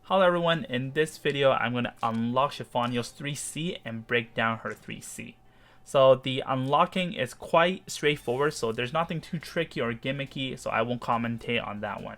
Hello everyone, in this video I'm going to unlock Shelfaniel's 3C and break down her 3C. So the unlocking is quite straightforward, so there's nothing too tricky or gimmicky, so I won't commentate on that one.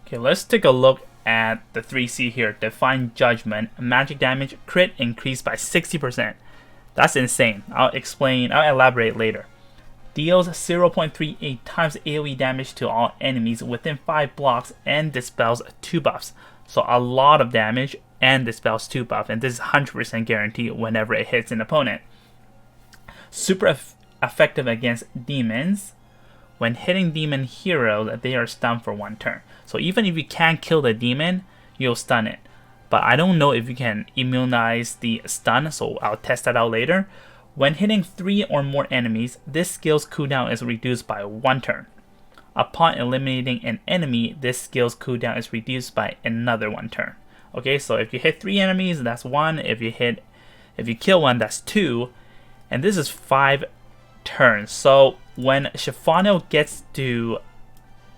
Okay, let's take a look at the 3C here, Divine Judgement, magic damage crit increased by 60%. That's insane. I'll elaborate later. Deals 0.38 times AoE damage to all enemies within 5 blocks and dispels 2 buffs. So a lot of damage and dispels 2 buff, and this is 100% guaranteed whenever it hits an opponent. Super effective against demons. When hitting demon heroes, they are stunned for 1 turn. So even if you can't kill the demon, you'll stun it. But I don't know if you can immunize the stun, so I'll test that out later. When hitting 3 or more enemies, this skill's cooldown is reduced by 1 turn. Upon eliminating an enemy, this skill's cooldown is reduced by another 1 turn. Okay, so if you hit 3 enemies, that's 1. If you kill 1, that's 2. And this is 5 turns. So when Shelfaniel gets to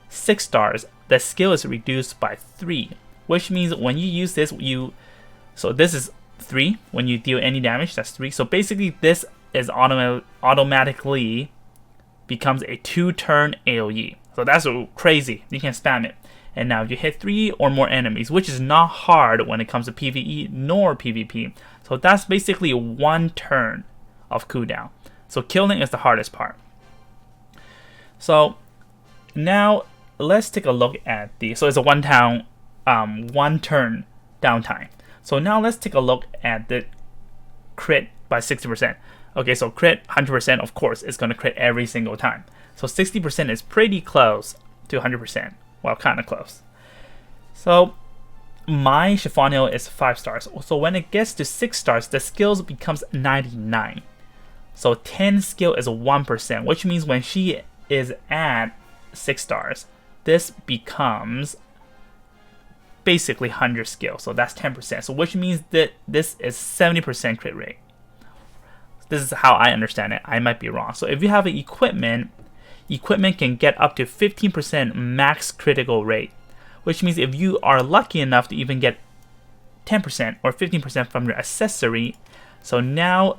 6 stars, the skill is reduced by 3, which means when you use this, so this is 3. When you deal any damage, that's 3. So basically, this is automatically becomes a 2-turn AoE. So that's crazy. You can spam it. And now you hit 3 or more enemies, which is not hard when it comes to PvE nor PvP. So that's basically 1 turn of cooldown. So killing is the hardest part. So now let's take a look at so it's a 1 turn downtime. So now let's take a look at the crit by 60%. Okay, so crit 100%, of course, is going to crit every single time. So 60% is pretty close to 100%. Well, kind of close. So my Shelfaniel is 5 stars. So when it gets to 6 stars, the skills becomes 99. So 10 skill is 1%, which means when she is at 6 stars, this becomes basically 100 skill. So that's 10%. So which means that this is 70% crit rate. This is how I understand it. I might be wrong. So if you have an equipment can get up to 15% max critical rate, which means if you are lucky enough to even get 10% or 15% from your accessory, so now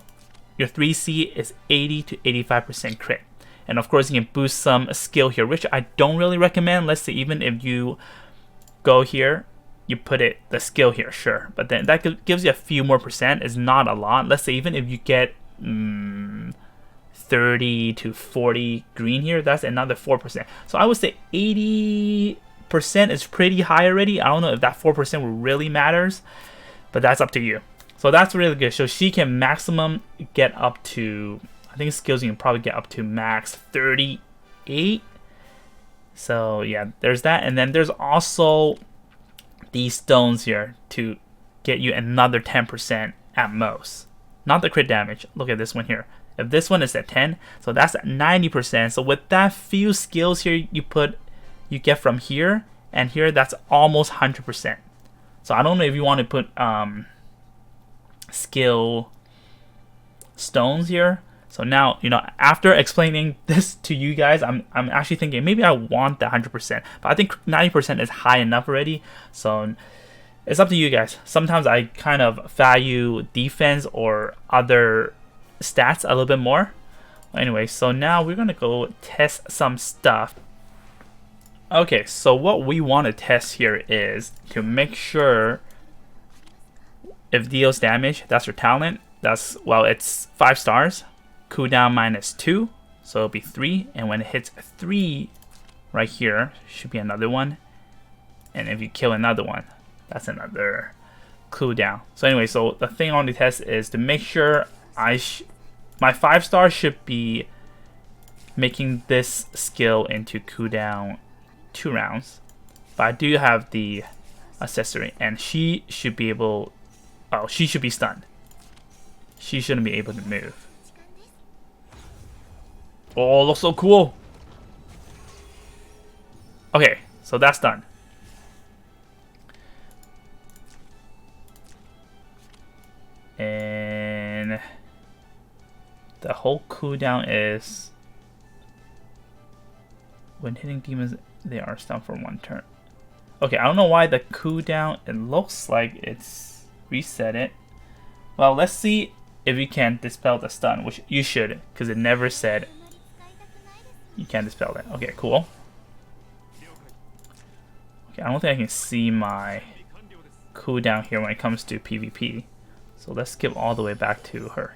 your 3C is 80 to 85% crit. And of course, you can boost some skill here, which I don't really recommend. Let's say even if you go here, you put the skill here, sure. But then that gives you a few more percent. It's not a lot. Let's say even if you get 30 to 40 green here, that's another 4%. So I would say 80% is pretty high already. I don't know if that 4% really matters, but that's up to you. So that's really good. So she can maximum get up to, I think skills you can probably get up to max 38. So yeah, there's that. And then there's also these stones here to get you another 10% at most. Not the crit damage. Look at this one here. If this one is at 10, so that's at 90%. So with that few skills here you get from here and here, that's almost 100%. So I don't know if you want to put skill stones here. So now, after explaining this to you guys, I'm actually thinking maybe I want the 100%, but I think 90% is high enough already. So it's up to you guys. Sometimes I kind of value defense or other stats a little bit more. Anyway, so now we're gonna go test some stuff. Okay, so what we want to test here is to make sure if deals damage, that's your talent. It's 5 stars. Cooldown -2, so it'll be 3. And when it hits 3 right here, should be another one. And if you kill another one, that's another cooldown. So anyway, so the thing I want to test is to make sure my 5 stars should be making this skill into cooldown 2 rounds. But I do have the accessory, and she should be able. Oh, she should be stunned. She shouldn't be able to move. Oh, looks so cool. Okay, so that's done. And the whole cooldown is when hitting demons, they are stunned for 1 turn. Okay, I don't know why the cooldown, it looks like it's reset it. Well, let's see if you can dispel the stun, which you should, because it never said you can dispel that. Okay, cool. Okay, I don't think I can see my cooldown here when it comes to PvP. So let's skip all the way back to her.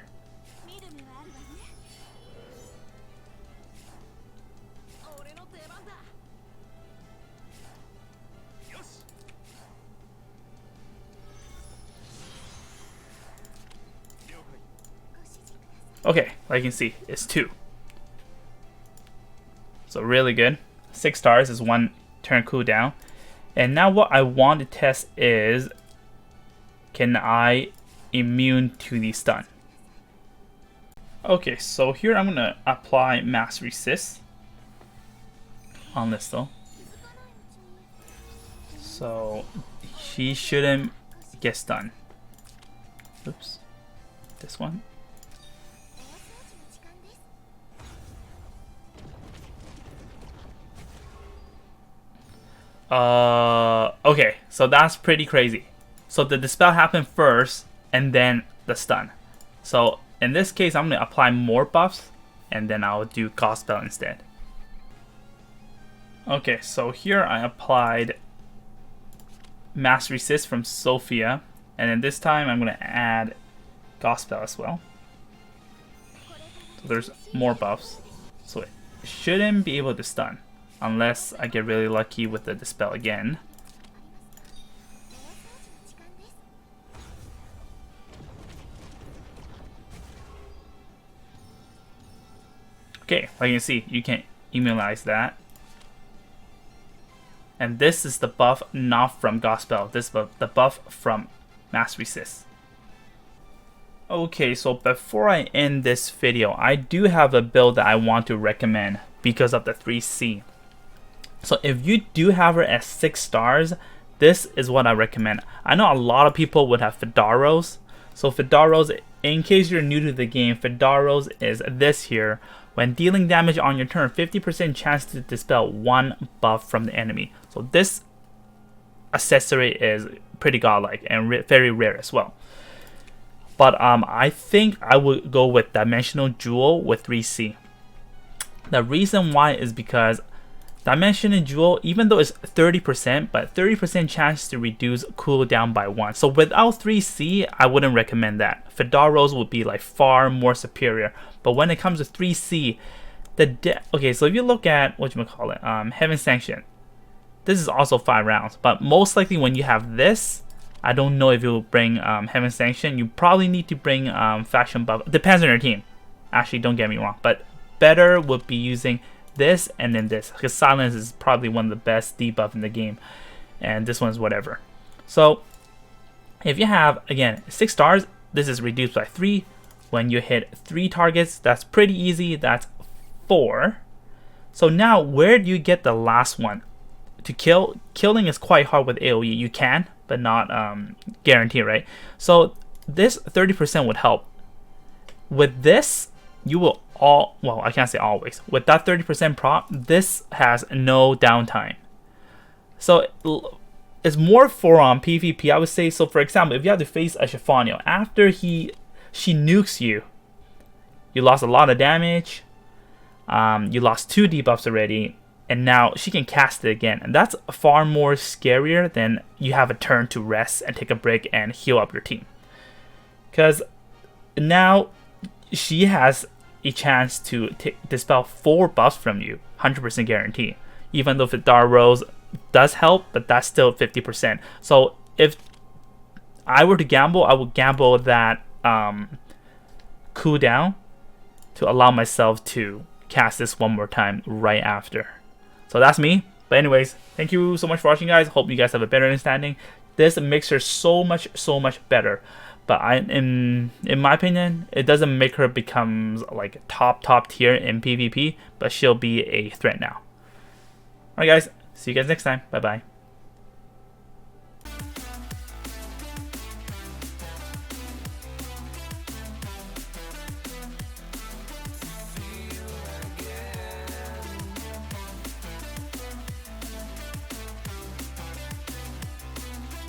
Okay, like you can see, it's 2. So really good. 6 stars is 1 turn cooldown. And now what I want to test is, can I immune to the stun? Okay, so here I'm gonna apply mass resist on this though. So she shouldn't get stunned. Oops. This one. Okay, so that's pretty crazy. So the dispel happened first, and then the stun. So in this case, I'm gonna apply more buffs, and then I'll do cost spell instead. Okay, so here I applied mass resist from Sophia, and then this time I'm gonna add gospel as well. So there's more buffs. So it shouldn't be able to stun unless I get really lucky with the dispel again. Okay, like you can see, you can immunize that. And this is the buff not from gospel, this is the buff from mass resist. Okay, so before I end this video, I do have a build that I want to recommend because of the 3C. So if you do have her at 6 stars, this is what I recommend. I know a lot of people would have Fidaros. So Fidaros, in case you're new to the game, Fidaros is this here. When dealing damage on your turn, 50% chance to dispel 1 buff from the enemy. So this accessory is pretty godlike and very rare as well. But I think I would go with Dimensional Jewel with 3C. The reason why is because Dimensional Jewel, even though it's 30%, but 30% chance to reduce cooldown by 1. So without 3C, I wouldn't recommend that. Fidaros would be like far more superior. But when it comes to 3C, okay, so if you look at Heaven Sanction, this is also 5 rounds. But most likely when you have this, I don't know if you'll bring Heaven Sanction. You probably need to bring Faction Buff. Depends on your team. Actually, don't get me wrong, but better would be using this and then this, because Silence is probably one of the best debuff in the game, and this one's whatever. So if you have, again, 6 stars, this is reduced by 3. When you hit 3 targets, that's pretty easy. That's 4. So now where do you get the last one? To kill, killing is quite hard with AoE. You can, but not guaranteed, right? So this 30% would help. With this, you will well, I can't say always. With that 30% prop, this has no downtime. So it's more for PvP, I would say. So for example, if you have to face a Shelfaniel, after she nukes you, you lost a lot of damage. You lost 2 debuffs already, and now she can cast it again, and that's far more scarier than you have a turn to rest and take a break and heal up your team. Because now she has a chance to dispel 4 buffs from you, 100% guarantee. Even though Fidaros does help, but that's still 50%. So if I were to gamble, I would gamble that cooldown to allow myself to cast this one more time right after. So that's me. But anyways, thank you so much for watching, guys. Hope you guys have a better understanding. This makes her so much better. But in my opinion, it doesn't make her become like top tier in PvP, but she'll be a threat now. Alright guys, see you guys next time. Bye bye.